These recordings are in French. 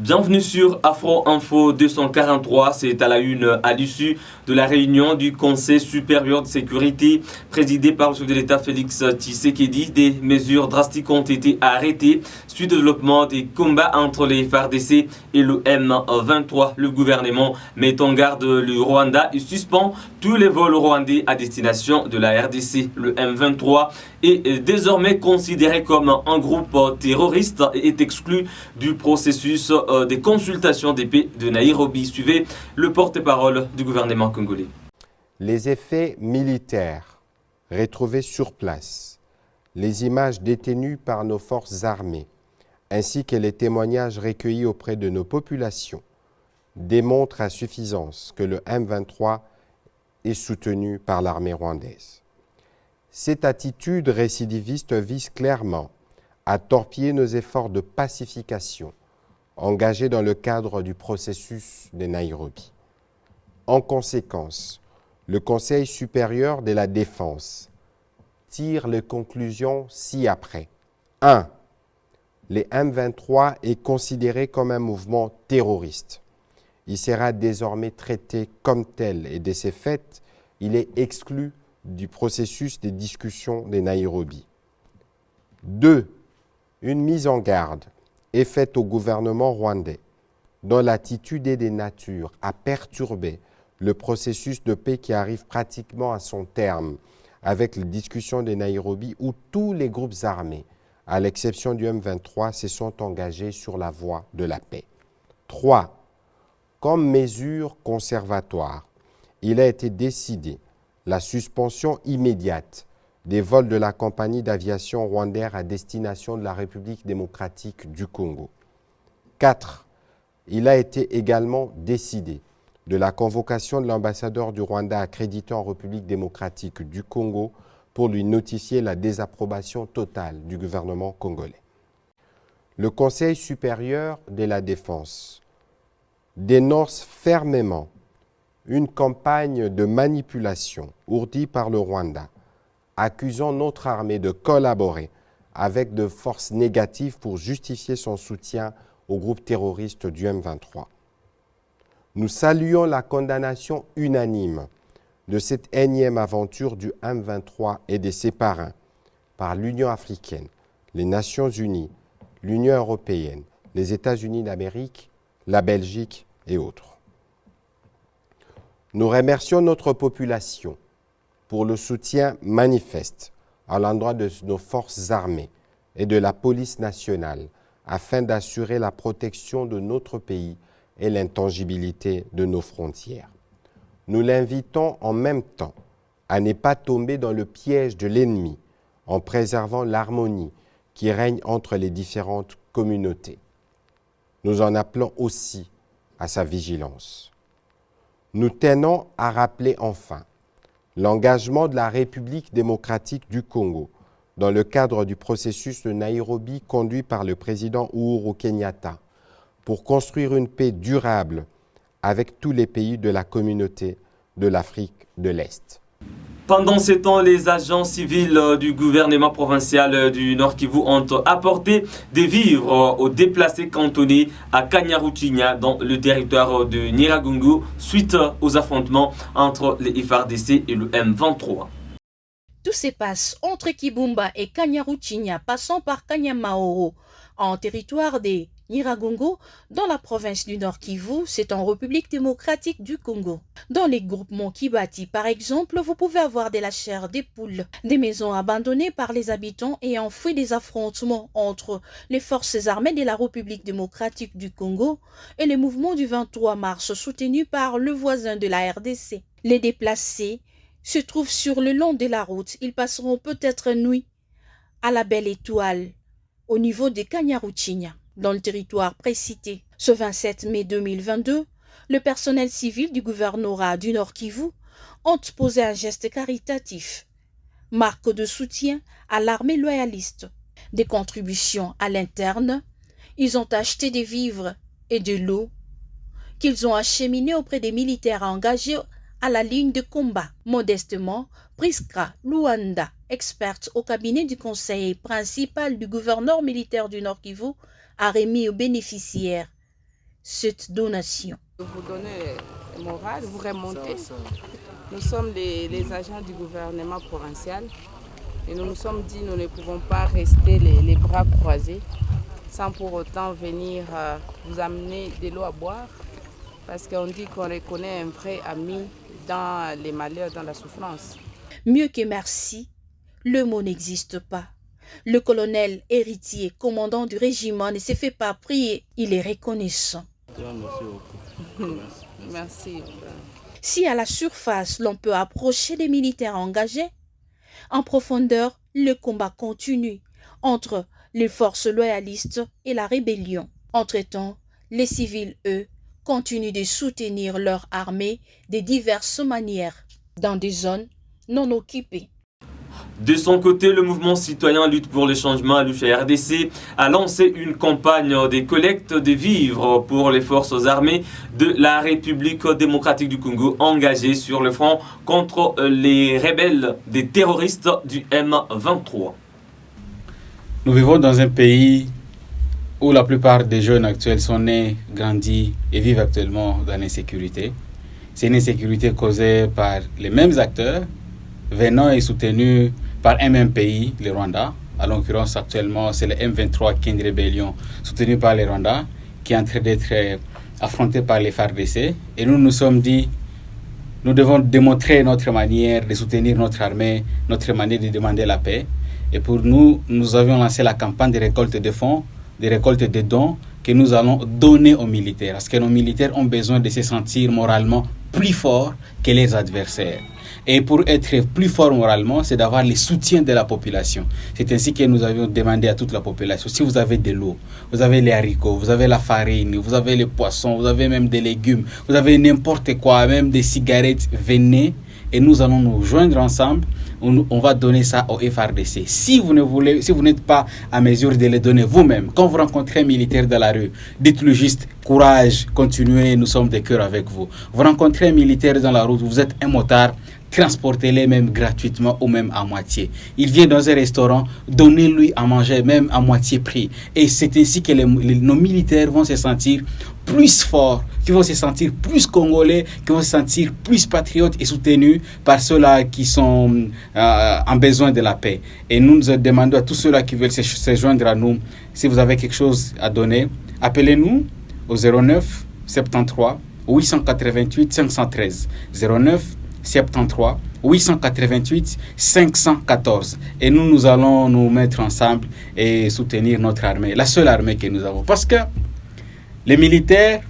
Bienvenue sur Afro Info 243, c'est à la une à l'issue de la réunion du Conseil supérieur de sécurité présidé par le chef de l'État Félix Tshisekedi. Des mesures drastiques ont été arrêtées suite au développement des combats entre les FARDC et le M23. Le gouvernement met en garde le Rwanda et suspend tous les vols rwandais à destination de la RDC. Le M23 est désormais considéré comme un groupe terroriste et est exclu du processus des consultations des pays de Nairobi. Suivez le porte-parole du gouvernement congolais. Les effets militaires retrouvés sur place, les images détenues par nos forces armées, ainsi que les témoignages recueillis auprès de nos populations démontrent à suffisance que le M23 est soutenu par l'armée rwandaise. Cette attitude récidiviste vise clairement à torpiller nos efforts de pacification engagés dans le cadre du processus de Nairobi. En conséquence, le Conseil supérieur de la défense tire les conclusions ci-après. 1. Les M23 est considéré comme un mouvement terroriste. Il sera désormais traité comme tel et de ces faits, il est exclu du processus des discussions de Nairobi. 2. Une mise en garde est faite au gouvernement rwandais, dont l'attitude est de nature à perturber le processus de paix qui arrive pratiquement à son terme avec les discussions de Nairobi où tous les groupes armés, à l'exception du M23, se sont engagés sur la voie de la paix. 3. Comme mesure conservatoire, il a été décidé la suspension immédiate des vols de la compagnie d'aviation rwandaise à destination de la République démocratique du Congo. 4. Il a été également décidé de la convocation de l'ambassadeur du Rwanda accrédité en République démocratique du Congo pour lui notifier la désapprobation totale du gouvernement congolais. Le Conseil supérieur de la défense dénonce fermement une campagne de manipulation ourdie par le Rwanda, accusant notre armée de collaborer avec de forces négatives pour justifier son soutien au groupe terroriste du M23. Nous saluons la condamnation unanime de cette énième aventure du M23 et de ses parrains par l'Union africaine, les Nations unies, l'Union européenne, les États-Unis d'Amérique, la Belgique et autres. Nous remercions notre population pour le soutien manifeste à l'endroit de nos forces armées et de la police nationale afin d'assurer la protection de notre pays et l'intangibilité de nos frontières. Nous l'invitons en même temps à ne pas tomber dans le piège de l'ennemi en préservant l'harmonie qui règne entre les différentes communautés. Nous en appelons aussi à sa vigilance. Nous tenons à rappeler enfin l'engagement de la République démocratique du Congo dans le cadre du processus de Nairobi conduit par le président Uhuru Kenyatta pour construire une paix durable avec tous les pays de la communauté de l'Afrique de l'Est. Pendant ce temps, les agents civils du gouvernement provincial du Nord Kivu ont apporté des vivres aux déplacés cantonnés à Kanyaruchinya dans le territoire de Nyiragongo suite aux affrontements entre les FARDC et le M23. Tout se passe entre Kibumba et Kanyaruchinya, passant par Kanyamaoro, en territoire des Nyiragongo, dans la province du Nord Kivu, c'est en République démocratique du Congo. Dans les groupements Kibati, par exemple, vous pouvez avoir de la chair, des poules, des maisons abandonnées par les habitants et enfouis des affrontements entre les forces armées de la République démocratique du Congo et les mouvements du 23 mars soutenus par le voisin de la RDC. Les déplacés se trouvent sur le long de la route. Ils passeront peut-être nuit à la Belle Étoile, au niveau de Kanyaruchinya, dans le territoire précité. Ce 27 mai 2022, le personnel civil du gouvernorat du Nord Kivu ont posé un geste caritatif, marque de soutien à l'armée loyaliste. Des contributions à l'interne, ils ont acheté des vivres et de l'eau qu'ils ont acheminé auprès des militaires engagés à la ligne de combat. Modestement, Priska Luanda, experte au cabinet du conseiller principal du gouverneur militaire du Nord Kivu, a remis aux bénéficiaires cette donation. Vous donnez le moral, vous remontez. Nous sommes les agents du gouvernement provincial et nous nous sommes dit nous ne pouvons pas rester les bras croisés sans pour autant venir vous amener de l'eau à boire parce qu'on dit qu'on reconnaît un vrai ami dans les malheurs, dans la souffrance. Mieux que merci, le mot n'existe pas. Le colonel héritier, commandant du régiment, ne se fait pas prier, il est reconnaissant. Merci. Si à la surface l'on peut approcher les militaires engagés, en profondeur, le combat continue entre les forces loyalistes et la rébellion. Entre-temps, les civils, eux, continuent de soutenir leur armée de diverses manières dans des zones non occupées. De son côté, le mouvement citoyen Lutte pour le changement à l'UFRDC a lancé une campagne de collecte de vivres pour les forces armées de la République démocratique du Congo engagées sur le front contre les rebelles des terroristes du M23. Nous vivons dans un pays où la plupart des jeunes actuels sont nés, grandis et vivent actuellement dans l'insécurité. C'est une insécurité causée par les mêmes acteurs venant et soutenus par un même pays, le Rwanda. À l'occurrence, actuellement, c'est le M23 qui est une rébellion soutenue par le Rwanda, qui est en train d'être affrontée par les FARDC. Et nous nous sommes dit, nous devons démontrer notre manière de soutenir notre armée, notre manière de demander la paix. Et pour nous, nous avions lancé la campagne de récolte de fonds, de récolte de dons que nous allons donner aux militaires. Parce que nos militaires ont besoin de se sentir moralement plus forts que leurs adversaires. Et pour être plus fort moralement, c'est d'avoir le soutien de la population. C'est ainsi que nous avions demandé à toute la population, si vous avez de l'eau, vous avez les haricots, vous avez la farine, vous avez les poissons, vous avez même des légumes, vous avez n'importe quoi, même des cigarettes, venez et nous allons nous joindre ensemble. On va donner ça au FARDC. Si vous n'êtes pas à mesure de les donner vous-même, quand vous rencontrez un militaire dans la rue, dites-lui juste courage, continuez, nous sommes de cœur avec vous. Vous rencontrez un militaire dans la route, vous êtes un motard, transportez-les même gratuitement ou même à moitié. Il vient dans un restaurant, donnez-lui à manger même à moitié prix. Et c'est ainsi que nos militaires vont se sentir plus forts, qui vont se sentir plus congolais, qui vont se sentir plus patriotes et soutenus par ceux-là qui sont en besoin de la paix. Et nous demandons à tous ceux-là qui veulent se joindre à nous, si vous avez quelque chose à donner, appelez-nous au 09 73 888 513 09 73 888 514 et nous allons nous mettre ensemble et soutenir notre armée, la seule armée que nous avons, parce que les militaires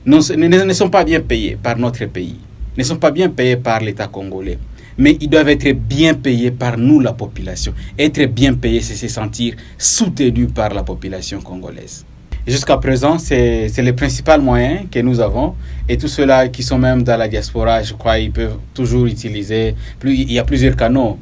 ne sont pas bien payés par notre pays, ne sont pas bien payés par l'État congolais, mais ils doivent être bien payés par nous, la population. Être bien payés, c'est se sentir soutenu par la population congolaise. Jusqu'à présent, c'est le principal moyen que nous avons. Et tous ceux-là qui sont même dans la diaspora, je crois, ils peuvent toujours utiliser. Il y a plusieurs canaux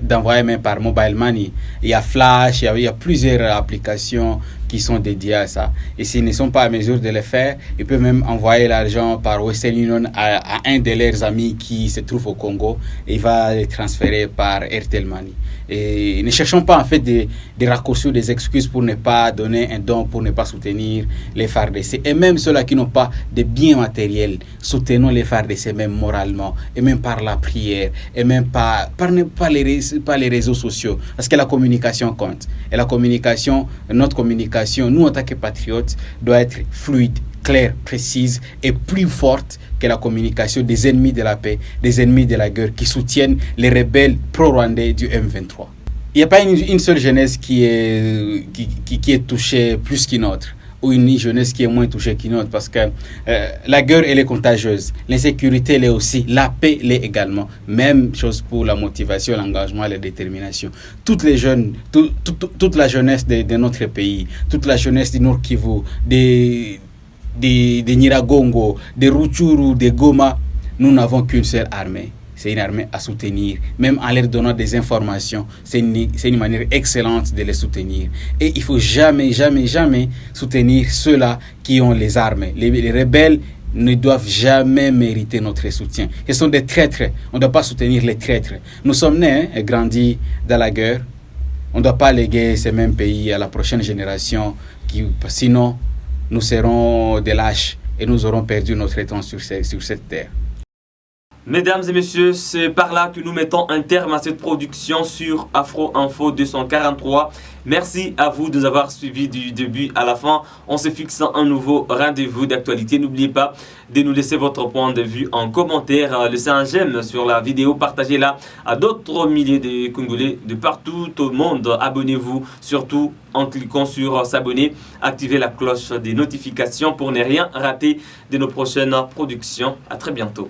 d'envoyer même par mobile money. Il y a Flash, il y a plusieurs applications qui sont dédiées à ça. Et s'ils ne sont pas à mesure de le faire, ils peuvent même envoyer l'argent par Western Union à un de leurs amis qui se trouve au Congo. Et il va les transférer par Airtel Money. Et ne cherchons pas en fait des raccourcis, des excuses pour ne pas donner un don, pour ne pas soutenir les FARDC. Et même ceux-là qui n'ont pas de biens matériels, soutenons les FARDC même moralement, et même par la prière, et même par les réseaux sociaux. Parce que la communication compte. Et la communication, notre communication, nous en tant que patriotes, doit être fluide, claire, précise et plus forte que la communication des ennemis de la paix, des ennemis de la guerre qui soutiennent les rebelles pro-rwandais du M23. Il n'y a pas une seule jeunesse qui est touchée plus qu'une autre, ou une jeunesse qui est moins touchée qu'une autre, parce que la guerre, elle est contagieuse, l'insécurité, elle est aussi, la paix, elle est également. Même chose pour la motivation, l'engagement, la détermination. Toutes les jeunes, toute la jeunesse de notre pays, toute la jeunesse du Nord Kivu, de Nyiragongo, de Rutshuru, de Goma, nous n'avons qu'une seule armée. C'est une armée à soutenir, même en leur donnant des informations. C'est une manière excellente de les soutenir. Et il ne faut jamais, jamais, jamais soutenir ceux-là qui ont les armes. Les rebelles ne doivent jamais mériter notre soutien. Ce sont des traîtres. On ne doit pas soutenir les traîtres. Nous sommes nés et grandis dans la guerre. On ne doit pas léguer ces mêmes pays à la prochaine génération. Sinon, nous serons des lâches et nous aurons perdu notre temps sur cette terre. Mesdames et messieurs, c'est par là que nous mettons un terme à cette production sur Afro Info 243. Merci à vous de nous avoir suivis du début à la fin. On se fixe un nouveau rendez-vous d'actualité. N'oubliez pas de nous laisser votre point de vue en commentaire. Laissez un j'aime sur la vidéo, partagez-la à d'autres milliers de Congolais de partout au monde. Abonnez-vous surtout en cliquant sur s'abonner. Activez la cloche des notifications pour ne rien rater de nos prochaines productions. À très bientôt.